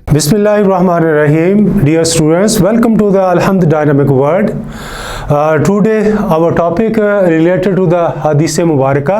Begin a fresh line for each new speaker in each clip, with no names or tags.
Bismillahirrahmanirrahim. Dear students, welcome to the Alhamd Dynamic World. Today our topic related to the Hadith Mubaraka.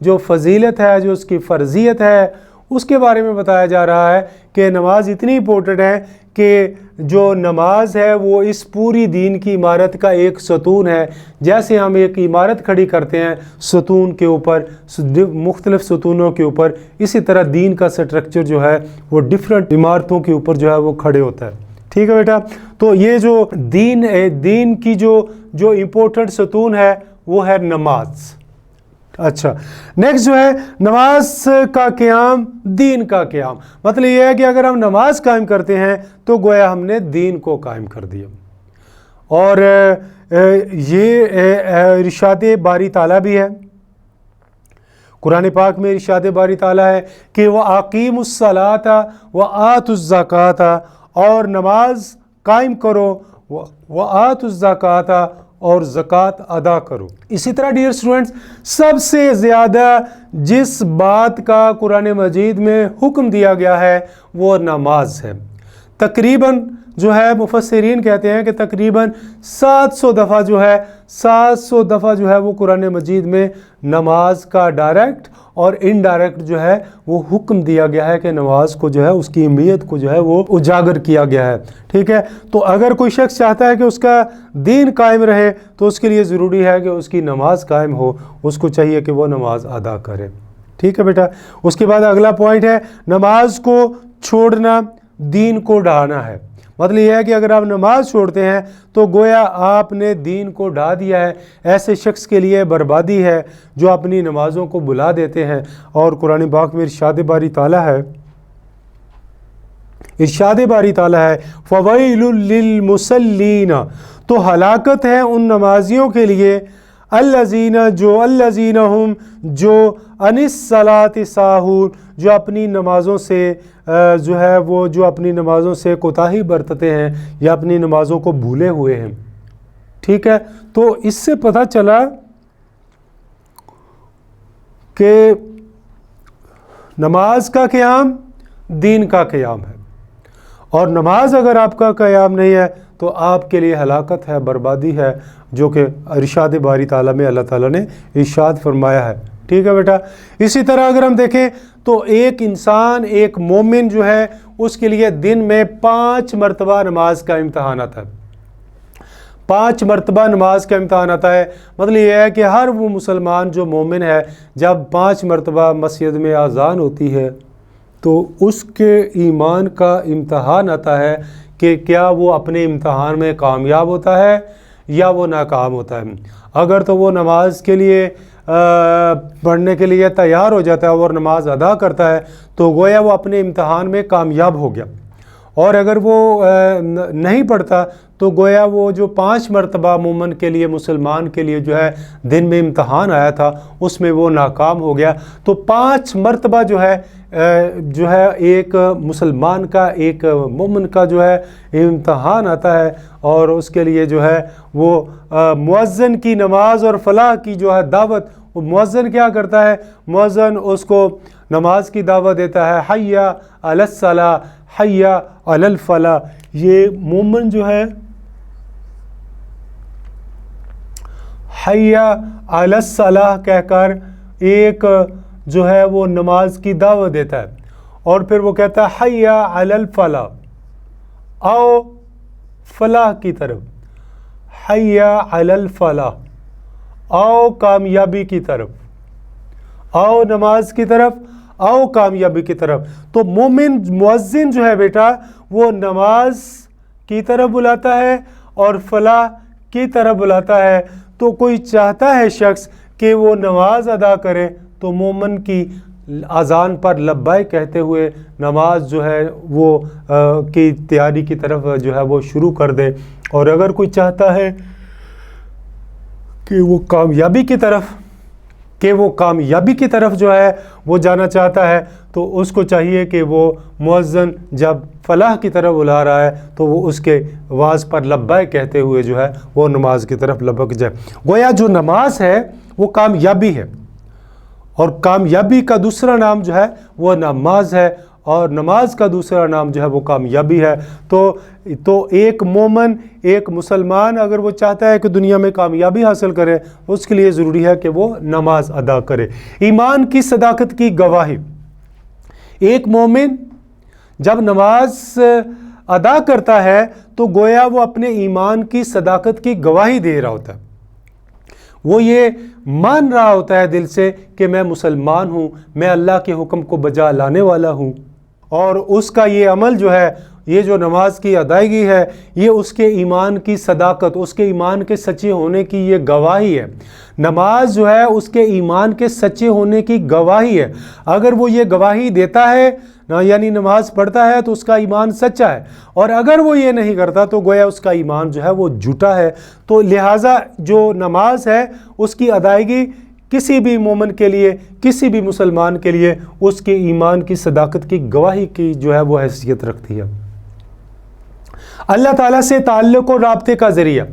جو فضیلت ہے، جو اس کی فرضیت ہے، اس کے بارے میں بتایا جا رہا ہے کہ نماز اتنی امپورٹنٹ ہے کہ جو نماز ہے وہ اس پوری دین کی عمارت کا ایک ستون ہے۔ جیسے ہم ایک عمارت کھڑی کرتے ہیں ستون کے اوپر، مختلف ستونوں کے اوپر، اسی طرح دین کا سٹرکچر جو ہے وہ ڈیفرنٹ عمارتوں کے اوپر جو ہے وہ کھڑے ہوتا ہے۔ ٹھیک ہے بیٹا، تو یہ جو دین کی جو امپورٹنٹ ستون ہے وہ ہے نماز۔ اچھا، نیکسٹ جو ہے نماز کا قیام، دین کا قیام، مطلب یہ ہے کہ اگر ہم نماز قائم کرتے ہیں تو گویا ہم نے دین کو قائم کر دیا۔ اور یہ ارشاد باری تعالیٰ بھی ہے، قرآن پاک میں ارشاد باری تعالیٰ ہے کہ وَأَقِیمُوا الصَّلَاةَ وَآتُوا الزَّکَاةَ، اور نماز قائم کرو، وَآتُوا الزَّکَاةَ، اور زکوٰۃ ادا کرو۔ اسی طرح ڈیئر اسٹوڈنٹس، سب سے زیادہ جس بات کا قرآن مجید میں حکم دیا گیا ہے وہ نماز ہے۔ تقریباً جو ہے مفسرین کہتے ہیں کہ تقریباً 700 دفعہ جو ہے وہ قرآن مجید میں نماز کا ڈائریکٹ اور انڈائریکٹ جو ہے وہ حکم دیا گیا ہے کہ نماز کو جو ہے اس کی اہمیت کو جو ہے وہ اجاگر کیا گیا ہے۔ ٹھیک ہے، تو اگر کوئی شخص چاہتا ہے کہ اس کا دین قائم رہے تو اس کے لیے ضروری ہے کہ اس کی نماز قائم ہو، اس کو چاہیے کہ وہ نماز ادا کرے۔ ٹھیک ہے بیٹا، اس کے بعد اگلا پوائنٹ ہے نماز کو چھوڑنا دین کو ڈھانا ہے۔ مطلب یہ ہے کہ اگر آپ نماز چھوڑتے ہیں تو گویا آپ نے دین کو ڈھا دیا ہے۔ ایسے شخص کے لیے بربادی ہے جو اپنی نمازوں کو بلا دیتے ہیں۔ اور قرآن پاک میں ارشاد باری تعالیٰ ہے، فَوَيْلٌ لِّلْمُصَلِّينَ، تو ہلاکت ہے ان نمازیوں کے لیے، الذین ہم جو عن الصلاۃ ساہون، جو اپنی نمازوں سے اپنی نمازوں سے کوتاہی برتتے ہیں یا اپنی نمازوں کو بھولے ہوئے ہیں۔ ٹھیک ہے، تو اس سے پتہ چلا کہ نماز کا قیام دین کا قیام ہے، اور نماز اگر آپ کا قیام نہیں ہے تو آپ کے لیے ہلاکت ہے، بربادی ہے، جو کہ ارشاد باری تعالیٰ میں اللہ تعالیٰ نے ارشاد فرمایا ہے۔ ٹھیک ہے بیٹا، اسی طرح اگر ہم دیکھیں تو ایک انسان، ایک مومن جو ہے، اس کے لیے دن میں 5 مرتبہ نماز کا امتحان آتا ہے۔ 5 مرتبہ نماز کا امتحان آتا ہے، مطلب یہ ہے کہ ہر وہ مسلمان جو مومن ہے، جب 5 مرتبہ مسجد میں اذان ہوتی ہے تو اس کے ایمان کا امتحان آتا ہے کہ کیا وہ اپنے امتحان میں کامیاب ہوتا ہے یا وہ ناکام ہوتا ہے۔ اگر تو وہ نماز کے لیے پڑھنے کے لیے تیار ہو جاتا ہے اور نماز ادا کرتا ہے تو گویا وہ اپنے امتحان میں کامیاب ہو گیا، اور اگر وہ نہیں پڑھتا تو گویا وہ جو 5 مرتبہ مومن کے لیے، مسلمان کے لیے جو ہے دن میں امتحان آیا تھا اس میں وہ ناکام ہو گیا۔ تو 5 مرتبہ جو ہے ایک مسلمان کا، ایک مومن کا جو ہے امتحان آتا ہے، اور اس کے لیے جو ہے وہ مؤذن کی نماز اور فلاح کی جو ہے دعوت، وہ مؤذن کیا کرتا ہے؟ مؤذن اس کو نماز کی دعوت دیتا ہے، حی علی الصلاۃ، حی علی الفلاح۔ یہ مومن جو ہے حی علی الصلاۃ کہہ کر ایک جو ہے وہ نماز کی دعوت دیتا ہے، اور پھر وہ کہتا ہے حی علی الفلاح، آؤ فلاح کی طرف، حی علی الفلاح، آؤ کامیابی کی طرف، آؤ نماز کی طرف، آؤ کامیابی کی طرف۔ تو مومن مؤذن جو ہے بیٹا وہ نماز کی طرف بلاتا ہے اور فلاح کی طرف بلاتا ہے۔ تو کوئی چاہتا ہے شخص کہ وہ نماز ادا کرے تو مومن کی اذان پر لبیک کہتے ہوئے نماز جو ہے وہ کی تیاری کی طرف جو ہے وہ شروع کر دے، اور اگر کوئی چاہتا ہے کہ وہ کامیابی کی طرف جو ہے وہ جانا چاہتا ہے تو اس کو چاہیے کہ وہ مؤذن جب فلاح کی طرف بلا رہا ہے تو وہ اس کے آواز پر لبیک کہتے ہوئے جو ہے وہ نماز کی طرف لبک جائے۔ گویا جو نماز ہے وہ کامیابی ہے، اور کامیابی کا دوسرا نام جو ہے وہ نماز ہے، اور نماز کا دوسرا نام جو ہے وہ کامیابی ہے۔ تو ایک مومن، ایک مسلمان اگر وہ چاہتا ہے کہ دنیا میں کامیابی حاصل کرے، اس کے لیے ضروری ہے کہ وہ نماز ادا کرے۔ ایمان کی صداقت کی گواہی، ایک مومن جب نماز ادا کرتا ہے تو گویا وہ اپنے ایمان کی صداقت کی گواہی دے رہا ہوتا ہے، وہ یہ مان رہا ہوتا ہے دل سے کہ میں مسلمان ہوں، میں اللہ کے حکم کو بجا لانے والا ہوں، اور اس کا یہ عمل جو ہے، یہ جو نماز کی ادائیگی ہے، یہ اس کے ایمان کی صداقت، اس کے ایمان کے سچے ہونے کی یہ گواہی ہے۔ نماز جو ہے اس کے ایمان کے سچے ہونے کی گواہی ہے۔ اگر وہ یہ گواہی دیتا ہے یعنی نماز پڑھتا ہے تو اس کا ایمان سچا ہے، اور اگر وہ یہ نہیں کرتا تو گویا اس کا ایمان جو ہے وہ جھوٹا ہے۔ تو لہٰذا جو نماز ہے اس کی ادائیگی کسی بھی مومن کے لیے، کسی بھی مسلمان کے لیے اس کے ایمان کی صداقت کی گواہی کی جو ہے وہ حیثیت رکھتی ہے۔ اللہ تعالیٰ سے تعلق اور رابطے کا ذریعہ،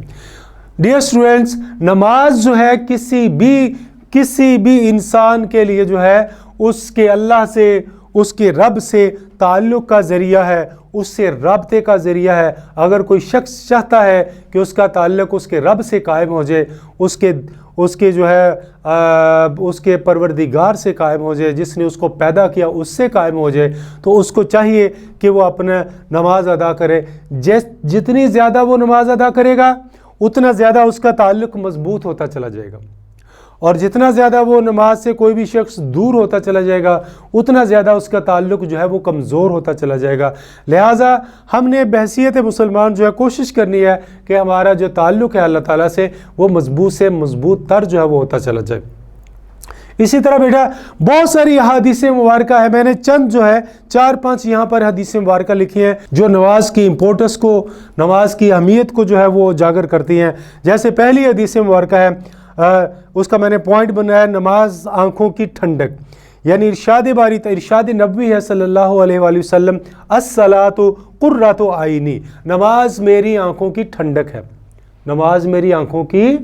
ڈیئر اسٹوڈنٹس، نماز جو ہے کسی بھی انسان کے لیے جو ہے اس کے اللہ سے، اس کے رب سے تعلق کا ذریعہ ہے، اس سے رابطے کا ذریعہ ہے۔ اگر کوئی شخص چاہتا ہے کہ اس کا تعلق اس کے رب سے قائم ہو جائے، اس کے جو ہے اس کے پروردگار سے قائم ہو جائے، جس نے اس کو پیدا کیا اس سے قائم ہو جائے، تو اس کو چاہیے کہ وہ اپنا نماز ادا کرے۔ جتنی زیادہ وہ نماز ادا کرے گا اتنا زیادہ اس کا تعلق مضبوط ہوتا چلا جائے گا، اور جتنا زیادہ وہ نماز سے کوئی بھی شخص دور ہوتا چلا جائے گا اتنا زیادہ اس کا تعلق جو ہے وہ کمزور ہوتا چلا جائے گا۔ لہٰذا ہم نے بحیثیت مسلمان جو ہے کوشش کرنی ہے کہ ہمارا جو تعلق ہے اللہ تعالیٰ سے وہ مضبوط سے مضبوط تر جو ہے وہ ہوتا چلا جائے۔ اسی طرح بیٹا بہت ساری احادیث مبارکہ ہے، میں نے چند جو ہے 4-5 یہاں پر حدیث مبارکہ لکھی ہیں جو نماز کی امپورٹنس کو، نماز کی اہمیت کو جو ہے وہ اجاگر کرتی ہیں۔ جیسے پہلی حدیث مبارکہ ہے، اس کا میں نے پوائنٹ بنایا ہے، نماز آنکھوں کی ٹھنڈک، یعنی ارشاد نبوی ہے صلی اللہ علیہ وآلہ وسلم، الصلاۃ قرۃ عینی، نماز میری آنکھوں کی ٹھنڈک ہے، نماز میری آنکھوں کی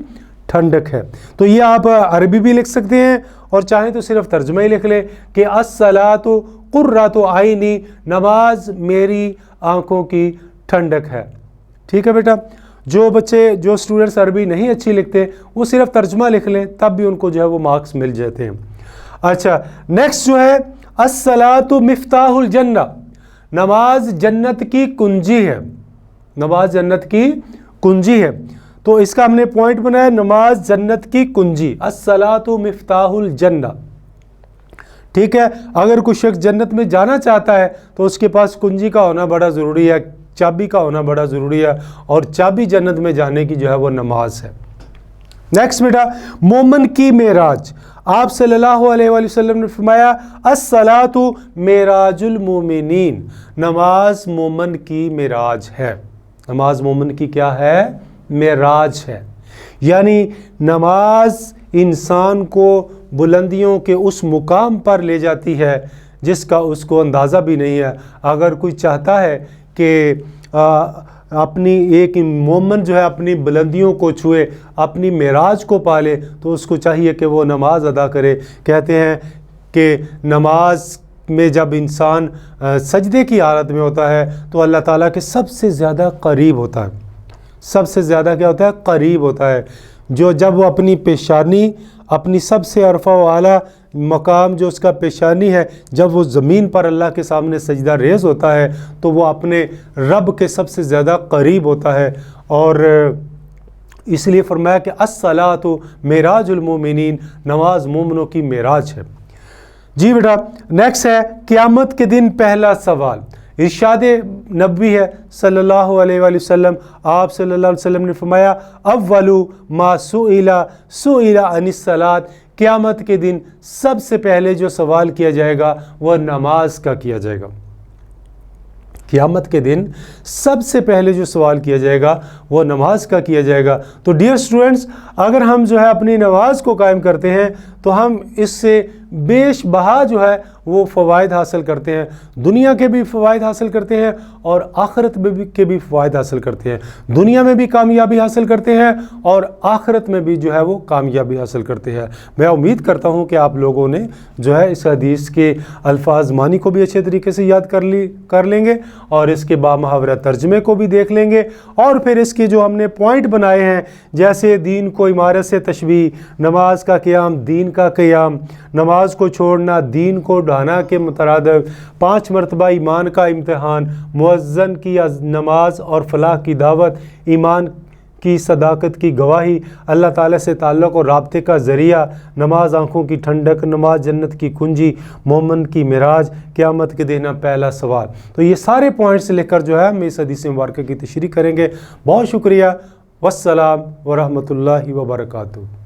ٹھنڈک ہے۔ تو یہ آپ عربی بھی لکھ سکتے ہیں اور چاہیں تو صرف ترجمہ ہی لکھ لیں کہ الصلاۃ قرۃ عینی، نماز میری آنکھوں کی ٹھنڈک ہے۔ ٹھیک ہے بیٹا، جو اسٹوڈنٹس عربی نہیں اچھی لکھتے وہ صرف ترجمہ لکھ لیں، تب بھی ان کو جو ہے وہ مارکس مل جاتے ہیں۔ اچھا، نیکسٹ جو ہے الصلاۃ مفتاح الجنہ، نماز جنت کی کنجی ہے، نماز جنت کی کنجی ہے۔ تو اس کا ہم نے پوائنٹ بنایا، نماز جنت کی کنجی، الصلاۃ مفتاح الجنہ۔ ٹھیک ہے، اگر کوئی شخص جنت میں جانا چاہتا ہے تو اس کے پاس کنجی کا ہونا بڑا ضروری ہے، چابی کا ہونا بڑا ضروری ہے، اور چابی جنت میں جانے کی جو ہے وہ نماز ہے۔ نیکسٹ بیٹا، مومن کی معراج، آپ صلی اللہ علیہ وآلہ وسلم نے فرمایا الصلاۃ معراج المومنین، نماز مومن کی معراج ہے، نماز مومن کی کیا ہے؟ معراج ہے۔ یعنی نماز انسان کو بلندیوں کے اس مقام پر لے جاتی ہے جس کا اس کو اندازہ بھی نہیں ہے۔ اگر کوئی چاہتا ہے کہ اپنی ایک مومن جو ہے اپنی بلندیوں کو چھوئے، اپنی معراج کو پالے، تو اس کو چاہیے کہ وہ نماز ادا کرے۔ کہتے ہیں کہ نماز میں جب انسان سجدے کی حالت میں ہوتا ہے تو اللہ تعالیٰ کے سب سے زیادہ قریب ہوتا ہے، سب سے زیادہ کیا ہوتا ہے؟ قریب ہوتا ہے۔ جب وہ اپنی پیشانی، اپنی سب سے عرفہ و اعلیٰ مقام جو اس کا پیشانی ہے، جب وہ زمین پر اللہ کے سامنے سجدہ ریز ہوتا ہے تو وہ اپنے رب کے سب سے زیادہ قریب ہوتا ہے، اور اس لیے فرمایا کہ الصلاۃ معراج المومنین، نماز مومنوں کی معراج ہے۔ جی بیٹا، نیکسٹ ہے قیامت کے دن پہلا سوال، ارشاد نبوی ہے صلی اللہ علیہ وآلہ وسلم، آپ صلی اللہ علیہ وسلم نے فرمایا اول ما سئل عن الصلاۃ، قیامت کے دن سب سے پہلے جو سوال کیا جائے گا وہ نماز کا کیا جائے گا۔ قیامت کے دن سب سے پہلے جو سوال کیا جائے گا وہ نماز کا کیا جائے گا۔ تو ڈیئر اسٹوڈنٹس، اگر ہم جو ہے اپنی نماز کو قائم کرتے ہیں تو ہم اس سے بیش بہا جو ہے وہ فوائد حاصل کرتے ہیں، دنیا کے بھی فوائد حاصل کرتے ہیں اور آخرت میں بھی کے بھی فوائد حاصل کرتے ہیں، دنیا میں بھی کامیابی حاصل کرتے ہیں اور آخرت میں بھی جو ہے وہ کامیابی حاصل کرتے ہیں۔ میں امید کرتا ہوں کہ آپ لوگوں نے جو ہے اس حدیث کے الفاظ معنی کو بھی اچھے طریقے سے یاد کر لیں گے اور اس کے بامحاورہ ترجمے کو بھی دیکھ لیں گے، اور پھر اس کے جو ہم نے پوائنٹ بنائے ہیں جیسے دین کو عمارت سے تشبیہ، نماز کا قیام دین کا قیام، نماز کو چھوڑنا دین کو ڈھانا کے مترادف، 5 مرتبہ ایمان کا امتحان، مؤذن کی نماز اور فلاح کی دعوت، ایمان کی صداقت کی گواہی، اللہ تعالیٰ سے تعلق اور رابطے کا ذریعہ، نماز آنکھوں کی ٹھنڈک، نماز جنت کی کنجی، مومن کی معراج، قیامت کے دن پہلا سوال۔ تو یہ سارے پوائنٹس لے کر جو ہے ہم اس حدیث مبارکہ کی تشریح کریں گے۔ بہت شکریہ، والسلام ورحمۃ اللہ وبرکاتہ۔